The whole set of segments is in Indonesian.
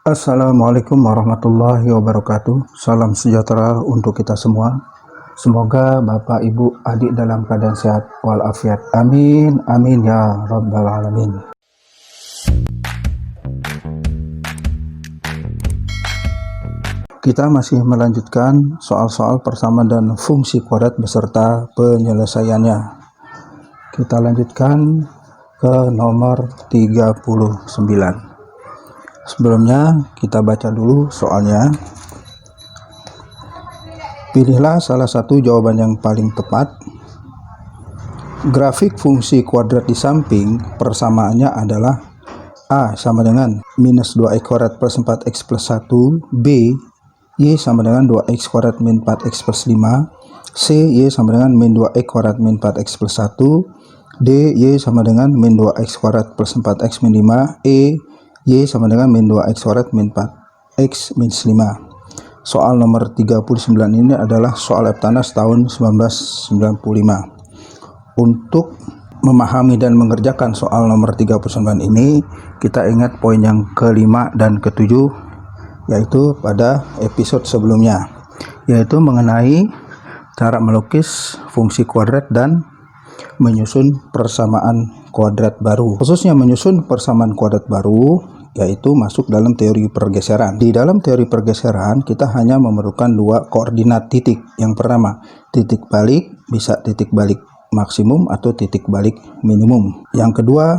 Assalamualaikum warahmatullahi wabarakatuh. Salam sejahtera untuk kita semua. Semoga Bapak Ibu adik dalam keadaan sehat walafiat. Amin amin ya rabbal alamin. Kita masih melanjutkan soal-soal persamaan dan fungsi kuadrat beserta penyelesaiannya. Kita lanjutkan ke nomor 39. Sebelumnya kita baca dulu soalnya. Pilihlah salah satu jawaban yang paling tepat. Grafik fungsi kuadrat di samping persamaannya adalah A sama dengan minus 2x kuadrat plus 4x plus 1, B Y sama dengan 2x kuadrat min 4x plus 5, C Y sama dengan min 2x kuadrat min 4x plus 1, D Y sama dengan min 2x kuadrat plus 4x min 5, E Y sama dengan min 2x kuadrat min 4x min 5. Soal nomor 39 ini adalah soal Eptanas tahun 1995. Untuk memahami dan mengerjakan soal nomor 39 ini, kita ingat poin yang kelima dan ketujuh, yaitu pada episode sebelumnya, yaitu mengenai cara melukis fungsi kuadrat dan menyusun persamaan kuadrat baru. Khususnya menyusun persamaan kuadrat baru, yaitu masuk dalam teori pergeseran. Di dalam teori pergeseran, kita hanya memerlukan dua koordinat titik. Yang pertama, titik balik, bisa titik balik maksimum atau titik balik minimum. Yang kedua,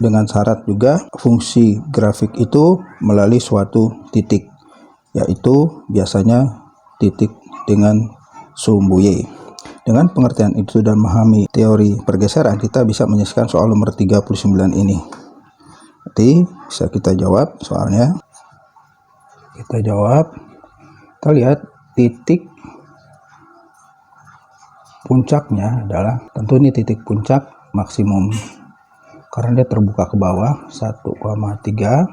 dengan syarat juga fungsi grafik itu melalui suatu titik, yaitu biasanya titik dengan sumbu Y. Dengan pengertian itu dan memahami teori pergeseran, kita bisa menyelesaikan soal nomor 39 ini. Nanti bisa kita jawab soalnya. Kita jawab. Kita lihat titik puncaknya adalah, tentu ini titik puncak maksimum karena dia terbuka ke bawah 1,3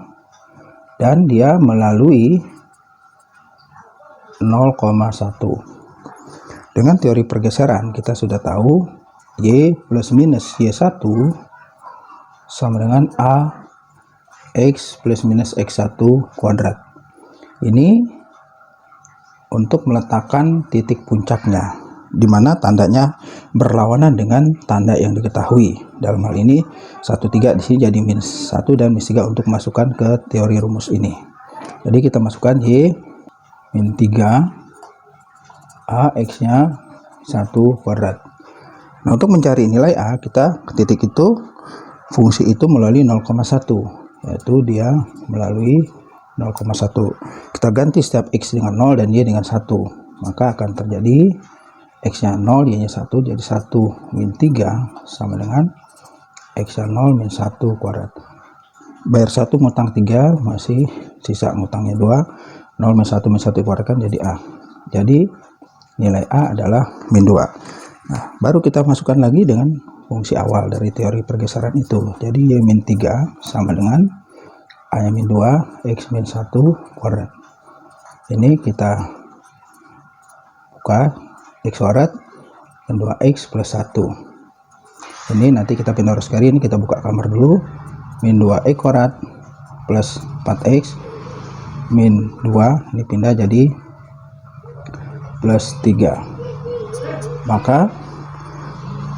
dan dia melalui 0,1. Dengan teori pergeseran kita sudah tahu Y plus minus Y1 sama dengan A X plus minus X1 kuadrat. Ini untuk meletakkan titik puncaknya, di mana tandanya berlawanan dengan tanda yang diketahui. Dalam hal ini 1,3 di sini jadi minus 1 dan minus 3 untuk masukkan ke teori rumus ini. Jadi kita masukkan Y min 3 A X-nya 1 kuadrat. Nah, untuk mencari nilai A, kita ke titik itu fungsi itu melalui 0,1. Yaitu dia melalui 0,1. Kita ganti setiap X dengan 0 dan Y dengan 1, maka akan terjadi X nya 0, Y nya 1, jadi 1 min 3 sama dengan X nya 0 min 1 kuadrat. Bayar 1 ngutang 3, masih sisa ngutangnya 2, 0 min 1 kuadrat kan jadi A. Jadi nilai A adalah min 2. Nah, baru kita masukkan lagi dengan fungsi awal dari teori pergeseran itu. Jadi Y min 3 sama dengan A nya min 2 X min 1 kuadrat. Ini kita buka X kuadrat min 2X plus 1. Ini nanti kita pindah arus kiri, ini kita buka kamar dulu. Min 2X kuadrat plus 4X min 2, ini pindah jadi plus 3. Maka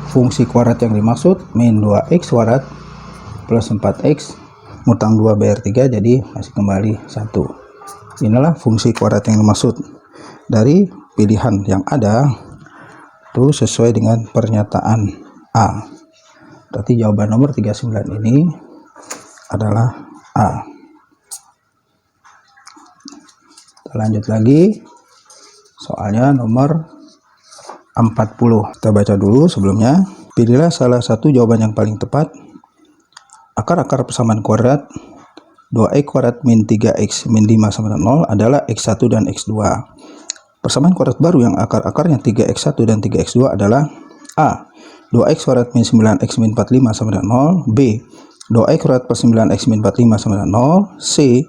fungsi kuadrat yang dimaksud min 2x kuadrat plus 4x ngutang 2 bayar 3, jadi masih kembali 1. Inilah fungsi kuadrat yang dimaksud. Dari pilihan yang ada itu sesuai dengan pernyataan A. Berarti jawaban nomor 39 ini adalah A. Kita lanjut lagi. Soalnya nomor 40. Kita baca dulu sebelumnya. Pilihlah salah satu jawaban yang paling tepat. Akar-akar persamaan kuadrat 2x kuadrat min 3x min 5 sama dengan 0 adalah x1 dan x2. Persamaan kuadrat baru yang akar-akarnya 3x1 dan 3x2 adalah A 2x kuadrat min 9x min 45 sama dengan 0, B 2x kuadrat plus 9x min 45 sama dengan 0, C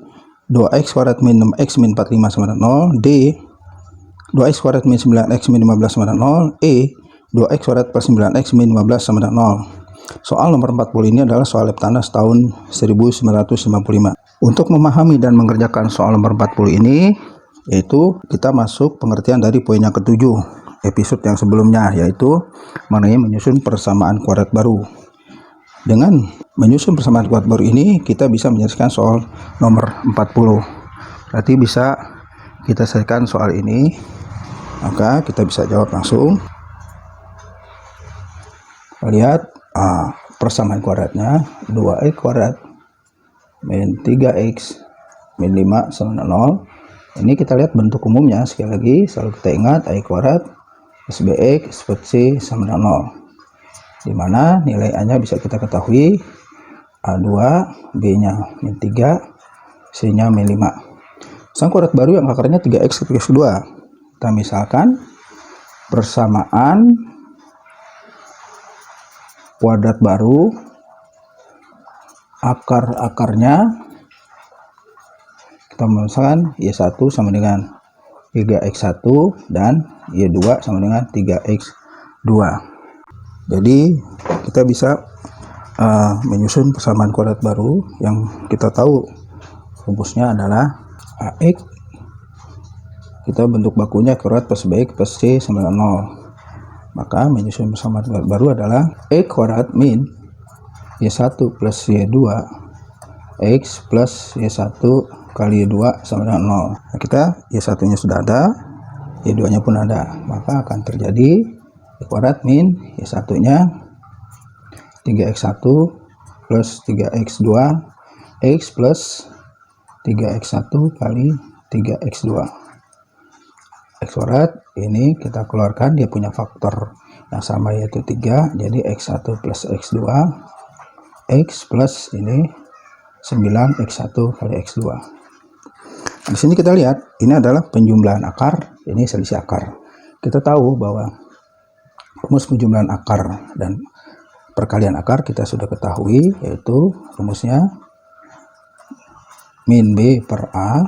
2x kuadrat min 6x min 45 sama dengan 0, D 2x kuadrat min 9x min 15 sama dengan 0, E 2x kuadrat plus 9x min 15 sama dengan 0. Soal nomor 40 ini adalah soal Eptanas tahun 1955. Untuk memahami dan mengerjakan soal nomor 40 ini, yaitu kita masuk pengertian dari poin yang ketujuh episode yang sebelumnya, yaitu mengenai menyusun persamaan kuadrat baru. Dengan menyusun persamaan kuadrat baru ini, kita bisa menyelesaikan soal nomor 40. Berarti bisa kita selesaikan soal ini, maka kita bisa jawab langsung. Lihat persamaan kuadratnya 2x kuadrat min 3x min 5 sama 0. Ini kita lihat bentuk umumnya, sekali lagi selalu kita ingat a kuadrat plus bx plus c sama dengan 0, dimana nilai a nya bisa kita ketahui a2, b nya min 3, c nya min 5. Sang kuadrat baru yang akarnya 3x plus 2, kita misalkan persamaan kuadrat baru akarnya kita misalkan y1 sama dengan 3x1 dan y2 sama dengan 3x2. Jadi kita bisa menyusun persamaan kuadrat baru yang kita tahu rumusnya adalah ax, kita bentuk bakunya kuadrat plus bx plus c sama dengan 0. Maka menyusun persamaan kuadrat baru adalah x kuadrat min y1 plus y2 x plus y1 kali y2 sama dengan 0. Nah, kita y1 nya sudah ada, y2 nya pun ada, maka akan terjadi y kuadrat min y1 nya 3x1 plus 3x2 x plus 3x1 kali 3x2 x kuadrat. Ini kita keluarkan, dia punya faktor yang sama yaitu 3, jadi x1 plus x2 x plus ini 9x1 kali x2. Di sini kita lihat ini adalah penjumlahan akar, ini selisih akar. Kita tahu bahwa rumus penjumlahan akar dan perkalian akar kita sudah ketahui, yaitu rumusnya min b per a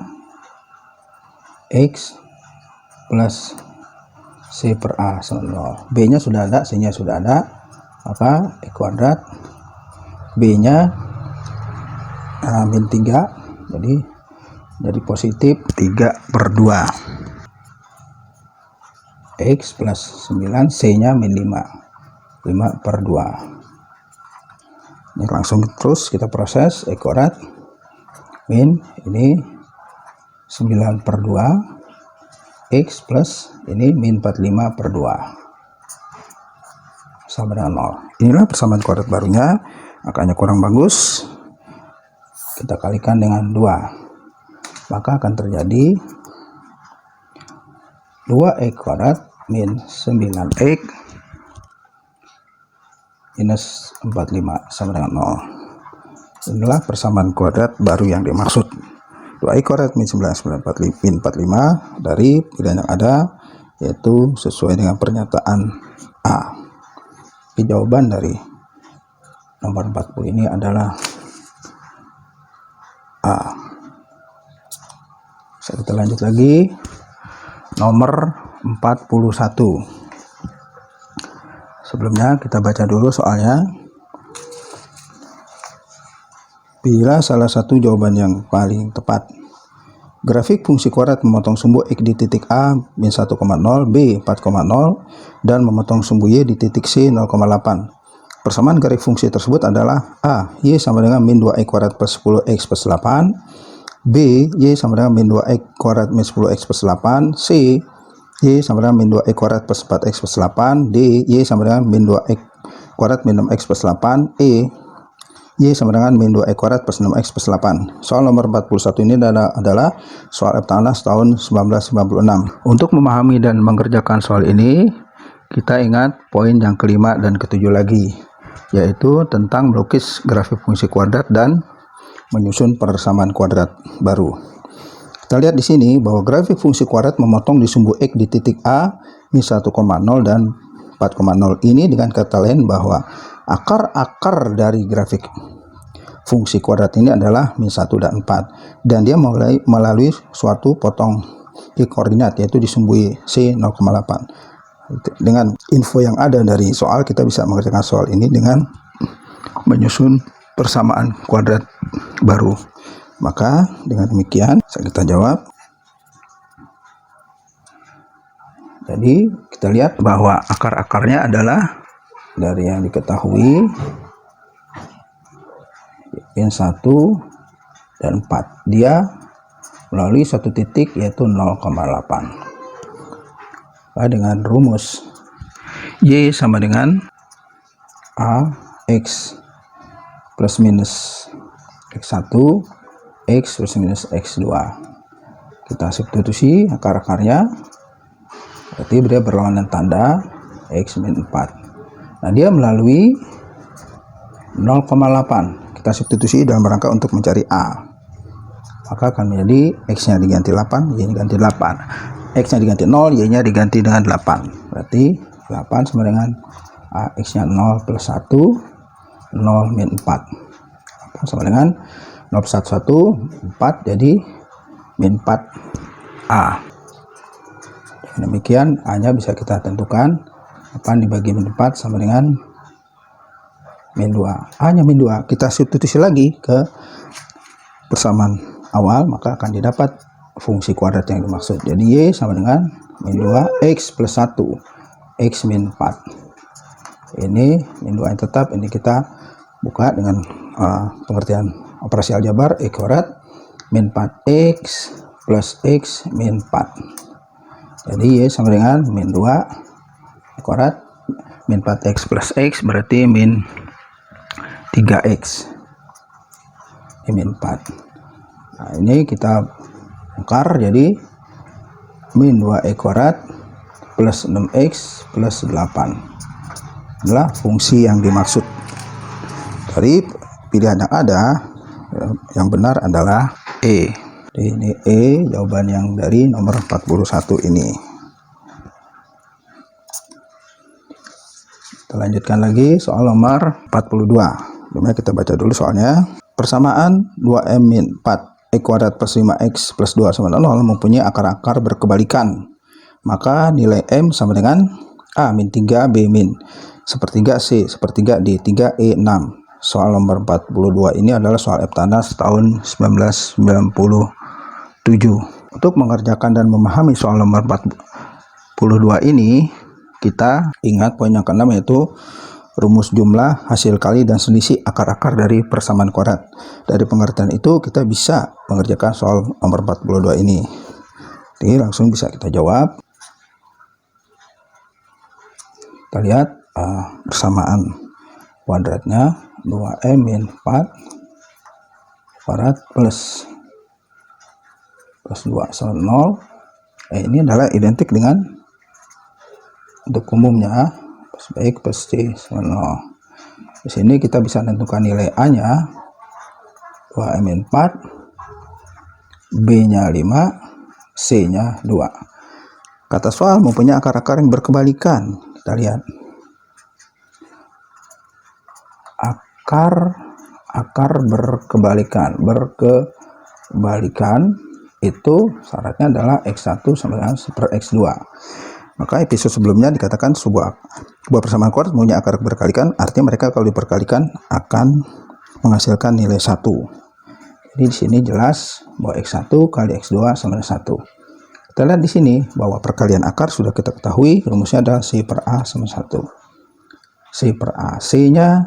x plus c per a sama 0. B nya sudah ada, c nya sudah ada, maka x kuadrat b nya min 3, jadi positif 3/2 x plus 9, c nya min 5 5/2. Ini langsung terus kita proses x kuadrat min ini 9/2 x plus ini min 45/2 sama dengan 0. Inilah persamaan kuadrat barunya, angkanya kurang bagus, kita kalikan dengan 2, maka akan terjadi 2x kuadrat min 9x minus 45 sama dengan 0. Inilah persamaan kuadrat baru yang dimaksud. 2x kuadrat min 9 min 45 dari pilihan yang ada, yaitu sesuai dengan pernyataan A. Jawaban dari nomor 40 ini adalah A. Kita lanjut lagi, nomor 41. Sebelumnya kita baca dulu soalnya. Pilihlah salah satu jawaban yang paling tepat. Grafik fungsi kuadrat memotong sumbu x di titik A min 1,0, B 4,0, dan memotong sumbu y di titik C 0,8. Persamaan grafik fungsi tersebut adalah A. Y sama dengan min 2x kuadrat plus 10x plus 8, B. Y sama dengan min 2x kuadrat min 10x plus 8, C. Y sama dengan min 2x kuadrat plus 4x plus 8, D. Y sama dengan min 2x kuadrat min 6x plus 8, E. Y sama dengan min 2x kuadrat plus 6x plus 8. Soal nomor 41 ini adalah soal Eptanas tahun 1996. Untuk memahami dan mengerjakan soal ini, kita ingat poin yang kelima dan ketujuh lagi, yaitu tentang melukis grafik fungsi kuadrat dan menyusun persamaan kuadrat baru. Kita lihat di sini bahwa grafik fungsi kuadrat memotong di sumbu x di titik A min 1,0 dan 4,0 ini dengan kata lain bahwa akar-akar dari grafik fungsi kuadrat ini adalah min 1 dan 4, dan dia melalui suatu potong koordinat, yaitu di sumbu C 0,8. Dengan info yang ada dari soal, kita bisa mengerjakan soal ini dengan menyusun persamaan kuadrat baru. Maka dengan demikian kita jawab. Jadi kita lihat bahwa akar-akarnya adalah dari yang diketahui min 1 dan 4. Dia melalui satu titik yaitu 0,8. Dengan rumus Y sama dengan AX plus minus X1 X plus minus X2. Kita substitusi akar-akarnya, berarti dia berlawanan tanda X min 4. Nah, dia melalui 0,8. Kita substitusi dalam rangka untuk mencari A. Maka akan menjadi X nya diganti 8, Y nya diganti 8. X nya diganti 0, Y nya diganti dengan 8. Berarti 8 sama dengan AX nya 0 plus 1, 0 min 4. Sama dengan 0 plus 1, 4, jadi min 4A. Demikian A nya bisa kita tentukan 8 dibagi min 4 sama dengan min 2. A nya min 2. Kita substitusi lagi ke persamaan awal, maka akan didapat fungsi kuadrat yang dimaksud. Jadi Y sama dengan min 2 X plus 1 X min 4. Ini min 2 yang tetap, ini kita buka dengan pengertian operasi aljabar E kuadrat min 4X plus X min 4. Jadi Y sama dengan min 2 E kuadrat min 4X plus X, berarti min 3X. Ini min 4. Nah, ini kita bongkar jadi min 2E kuadrat plus 6X plus 8 adalah fungsi yang dimaksud. Dari pilihan yang ada, yang benar adalah E. Jadi ini E, jawaban yang dari nomor 41 ini. Kita lanjutkan lagi soal nomor 42. Sebelumnya kita baca dulu soalnya. Persamaan 2M min 4 E kuadrat plus 5X plus 2 sama 0 mempunyai akar-akar berkebalikan. Maka nilai M sama dengan A min 3, B min 1/3, C 1/3, D 3, E 6. Soal nomor 42 ini adalah soal Eptanas tahun 1997. Untuk mengerjakan dan memahami soal nomor 42 ini, kita ingat poin yang ke-6 yaitu rumus jumlah, hasil kali, dan selisih akar-akar dari persamaan kuadrat. Dari pengertian itu kita bisa mengerjakan soal nomor 42 ini. Jadi langsung bisa kita jawab. Kita lihat persamaan kuadratnya 2M min 4 kuadrat plus 2 sama 0. Ini adalah identik dengan untuk umumnya plus baik plus C sama 0. Di sini kita bisa menentukan nilai A nya 2M min 4, B nya 5, C nya 2. Kata soal mempunyai akar-akar yang berkebalikan. Kita lihat akar berkebalikan itu syaratnya adalah X1 sama dengan per X2. Maka episode sebelumnya dikatakan sebuah persamaan kuadrat mempunyai akar berkalikan, artinya mereka kalau diperkalikan akan menghasilkan nilai 1. Jadi di sini jelas bahwa X1 kali X2 sama dengan 1. Kita lihat di sini bahwa perkalian akar sudah kita ketahui, rumusnya adalah C per A sama 1. C per A, C nya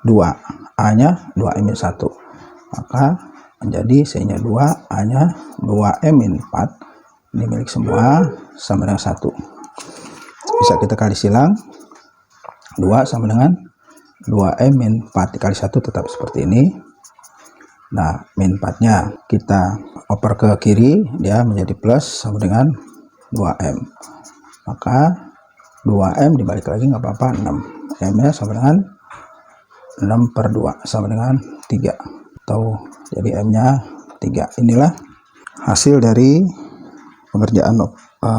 2, A nya 2M min 1. Maka menjadi C nya 2, A nya 2M min 4. Ini milik semua sama dengan 1. Bisa kita kali silang. 2 sama dengan 2M min 4 dikali 1 tetap seperti ini. Nah, min 4 nya kita oper ke kiri, dia menjadi plus sama dengan 2M. Maka 2M dibalik lagi nggak apa-apa, 6. M nya sama dengan 6 per 2 sama dengan 3. Atau jadi M nya 3. Inilah hasil dari pengerjaan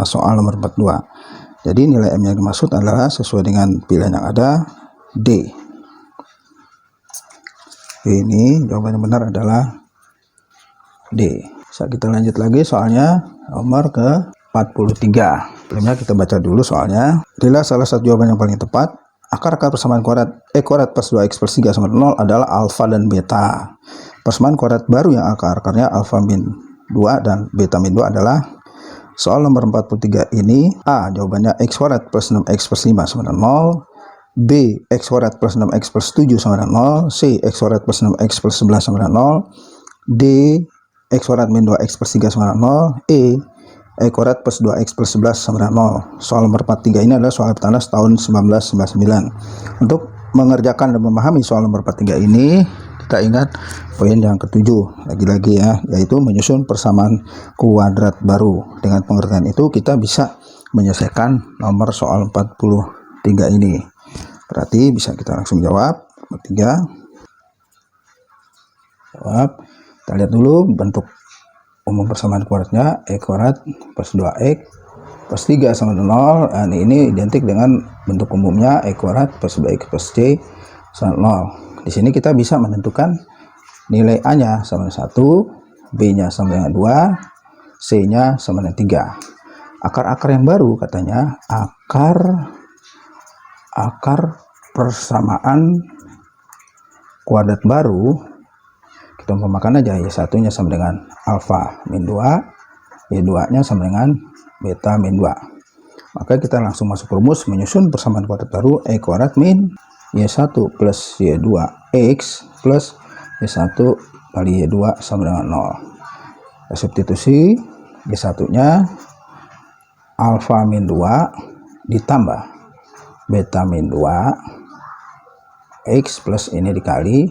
soal nomor 42. Jadi nilai M yang dimaksud adalah sesuai dengan pilihan yang ada, D. Ini jawaban yang benar adalah D. Bisa kita lanjut lagi soalnya nomor ke 43. Sebelumnya kita baca dulu soalnya. Inilah salah satu jawaban yang paling tepat. akar-akar persamaan kuadrat E kuadrat plus 2X plus 3 sama dengan 0 adalah alfa dan beta. Persamaan kuadrat baru yang akar-akarnya alfa min 2 dan beta min 2 adalah soal nomor 43 ini. A. Jawabannya X kuadrat plus 6X plus 5 sama dengan 0. B. X kuadrat plus 6X plus 7 sama dengan 0. C. X kuadrat plus 6X plus 11 sama dengan 0. D. X kuadrat min 2X plus 3 sama dengan 0. E. X kuadrat plus 2X plus 11 sama dengan 0. Soal nomor 43 ini adalah soal Eptanas tahun 1999. Untuk mengerjakan dan memahami soal nomor 43 ini, kita ingat poin yang ketujuh lagi-lagi ya, yaitu menyusun persamaan kuadrat baru. Dengan pengertian itu kita bisa menyelesaikan nomor soal 43 ini. Berarti bisa kita langsung jawab. Nomor 3. Jawab. Kita lihat dulu bentuk umum persamaan kuadratnya. E kuadrat plus 2X plus 3 sama dengan 0. Dan ini identik dengan bentuk umumnya E kuadrat plus 2X plus C sama 0. Di sini kita bisa menentukan nilai A-nya sama dengan 1, B-nya sama dengan 2, C-nya sama dengan 3. Akar-akar yang baru katanya akar persamaan kuadrat baru. Kita umpamakan aja Y1 nya sama dengan alfa min 2, Y2 nya sama dengan beta min 2. Maka kita langsung masuk rumus menyusun persamaan kuadrat baru E kuadrat min Y1 plus Y2 X plus Y1 kali Y2 sama dengan 0. Substitusi Y1 nya alfa min 2 ditambah beta min 2 X plus ini dikali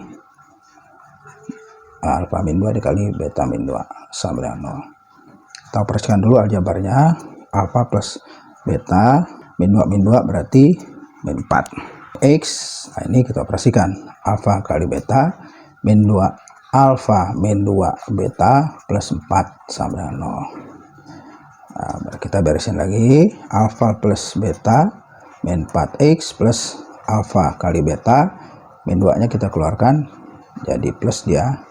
alfa min 2 dikali beta min 2 sama dengan 0. Kita operasikan dulu aljabarnya. Alfa plus beta min 2 berarti min 4 X. Nah, ini kita operasikan alfa kali beta min 2 alfa min 2 beta plus 4 sama dengan 0. Nah, kita beresin lagi. Alfa plus beta min 4X plus alfa kali beta min 2 nya kita keluarkan jadi plus dia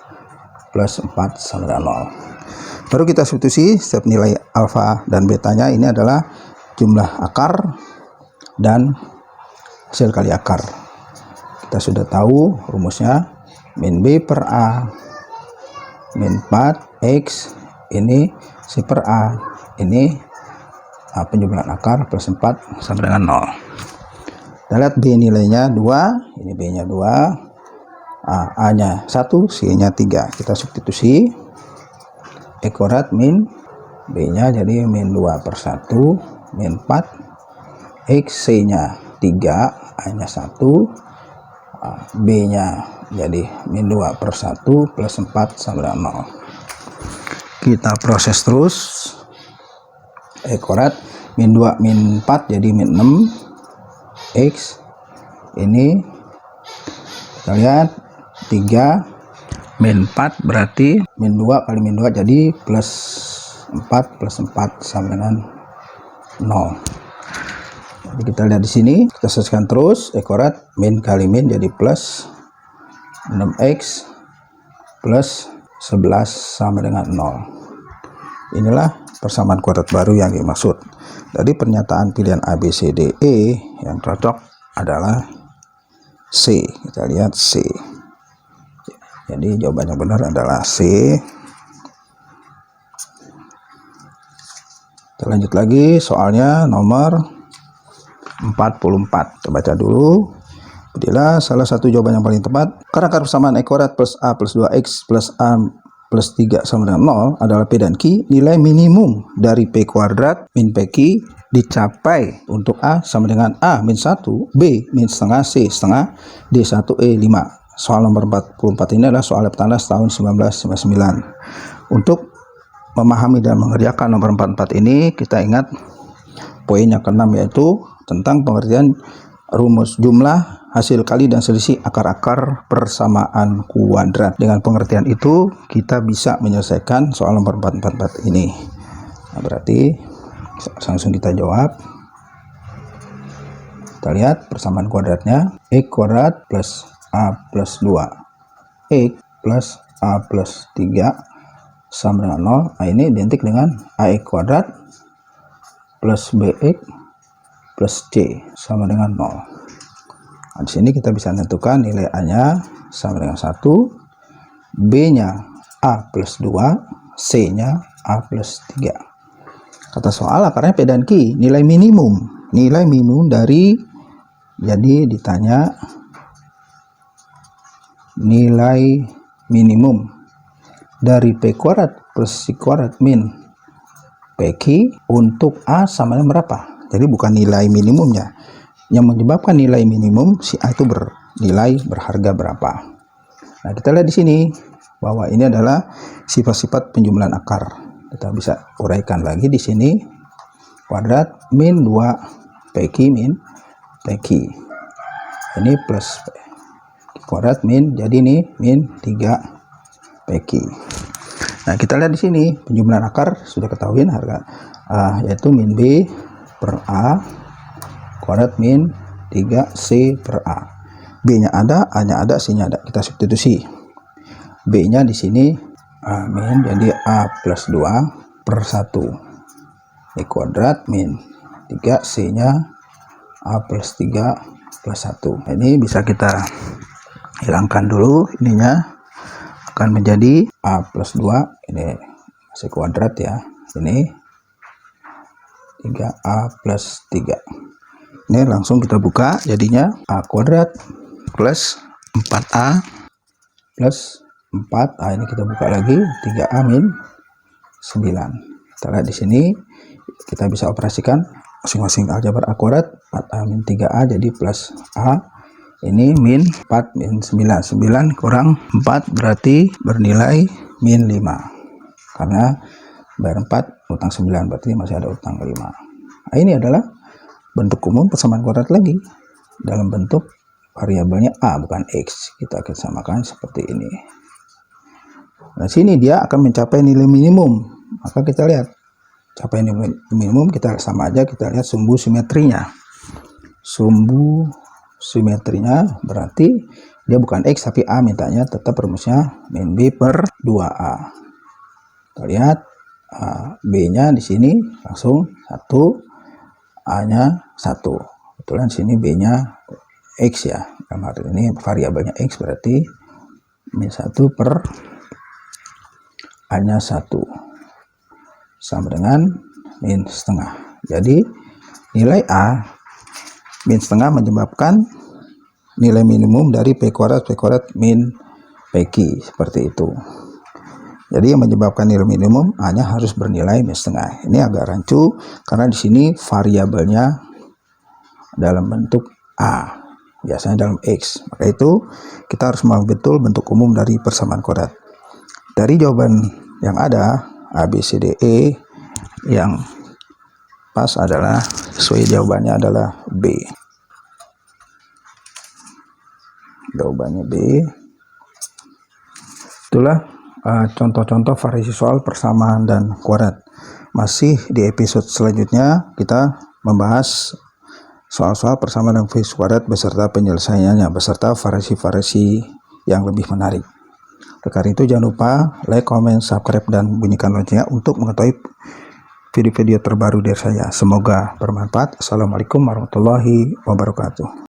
plus 4 sama dengan 0. Baru kita substitusi setiap nilai alfa dan betanya. Ini adalah jumlah akar dan hasil kali akar. Kita sudah tahu rumusnya min B per A min 4X ini C per A ini penjumlahan akar plus 4 sama dengan 0. Kita lihat B nilainya 2, ini B nya 2, A nya 1, C nya 3. Kita substitusi E kuadrat min B nya jadi min 2 per 1 min 4 X, C nya 3, A nya 1, B nya jadi min 2 per 1 plus 4 sama dengan 0. Kita proses terus. E kuadrat min 2 min 4 jadi min 6 X ini kita lihat 3 min 4 berarti min 2 kali min 2 jadi plus 4 plus 4 sama dengan 0. Jadi kita lihat di sini, kita selesaikan terus. E kuadrat min kali min jadi plus 6X plus 11 sama dengan 0. Inilah persamaan kuadrat baru yang dimaksud. Dari pernyataan pilihan A, B, C, D, E yang cocok adalah C. Kita lihat C. Jadi jawaban yang benar adalah C. Kita lanjut lagi soalnya nomor 44. Kita baca dulu. Jadilah salah satu jawaban yang paling tepat. Akar persamaan E kuadrat plus A plus 2X plus A plus 3 sama dengan 0 adalah P dan Q. Nilai minimum dari P kuadrat min PQ dicapai untuk A sama dengan A min 1, B min setengah, C setengah, D 1, E 5. Soal nomor 44 ini adalah soal Eptanas tahun 1999. Untuk memahami dan mengerjakan nomor 44 ini, kita ingat poin yang ke-6 yaitu tentang pengertian rumus jumlah, hasil kali dan selisih akar-akar persamaan kuadrat. Dengan pengertian itu kita bisa menyelesaikan soal nomor 44 ini. Nah, berarti langsung kita jawab. Kita lihat persamaan kuadratnya. E kuadrat plus A plus 2 X plus A plus 3 sama dengan 0. Nah, ini identik dengan AX kuadrat plus BX plus C sama dengan 0. Nah, di sini kita bisa menentukan nilai A-nya sama dengan 1, B-nya A plus 2, C-nya A plus 3. Kata soal akarnya P dan Q, nilai minimum dari, jadi ditanya nilai minimum dari P kuadrat plus C kuadrat min PQ untuk A sama dengan berapa. Jadi bukan nilai minimumnya. Yang menyebabkan nilai minimum si A itu berharga berapa. Nah, kita lihat di sini bahwa ini adalah sifat-sifat penjumlahan akar. Kita bisa uraikan lagi di sini. Kuadrat min 2 PQ min PQ. Ini plus kuadrat min, jadi ini min 3 PQ. Nah, kita lihat di sini penjumlahan akar sudah ketahuin harga yaitu min B per A kuadrat min 3C per A. B-nya ada, A-nya ada, C-nya ada. Kita substitusi. B-nya di sini min, jadi A plus 2 per 1. E kuadrat min 3, C-nya A plus 3 plus 1. Ini bisa kita hilangkan dulu. Ininya akan menjadi A plus 2. Ini C kuadrat ya. Ini 3A plus 3. Ini langsung kita buka, jadinya A kuadrat plus 4A plus 4A, ini kita buka lagi 3A min 9. Kita lihat di sini kita bisa operasikan masing-masing aljabar A kuadrat, 4A min 3A jadi plus A, ini min 4 min 9. 9 kurang 4 berarti bernilai min 5, karena bayar 4 utang 9 berarti masih ada utang 5. Nah, ini adalah bentuk umum persamaan kuadrat lagi dalam bentuk variabelnya A bukan X. Kita akan samakan seperti ini. Nah, sini dia akan mencapai nilai minimum. Maka kita lihat capai nilai minimum, kita sama aja, kita lihat sumbu simetrinya. Sumbu simetrinya berarti dia bukan X tapi A, mintanya tetap rumusnya min B per 2A. Kita lihat B-nya di sini langsung 1, A-nya 1. Kebetulan sini B-nya X ya. Dalam hal ini variabelnya X berarti min 1 per A-nya 1 sama dengan min setengah. Jadi nilai A min setengah menyebabkan nilai minimum dari P kuadrat min PQ seperti itu. Jadi yang menyebabkan nilai minimum A-nya harus bernilai min setengah. Ini agak rancu karena di sini variabelnya dalam bentuk A, biasanya dalam X. Maka itu kita harus memahami betul bentuk umum dari persamaan kuadrat. Dari jawaban yang ada A, B, C, D, E, yang pas adalah sesuai jawabannya adalah B. Jawabannya B. Itulah contoh-contoh variasi soal persamaan dan kuadrat. Masih di episode selanjutnya kita membahas soal-soal persamaan dan variasi kuadrat beserta penyelesaiannya, beserta variasi-variasi yang lebih menarik. Oleh karena itu jangan lupa like, comment, subscribe, dan bunyikan loncengnya untuk mengetahui video-video terbaru dari saya. Semoga bermanfaat. Assalamualaikum warahmatullahi wabarakatuh.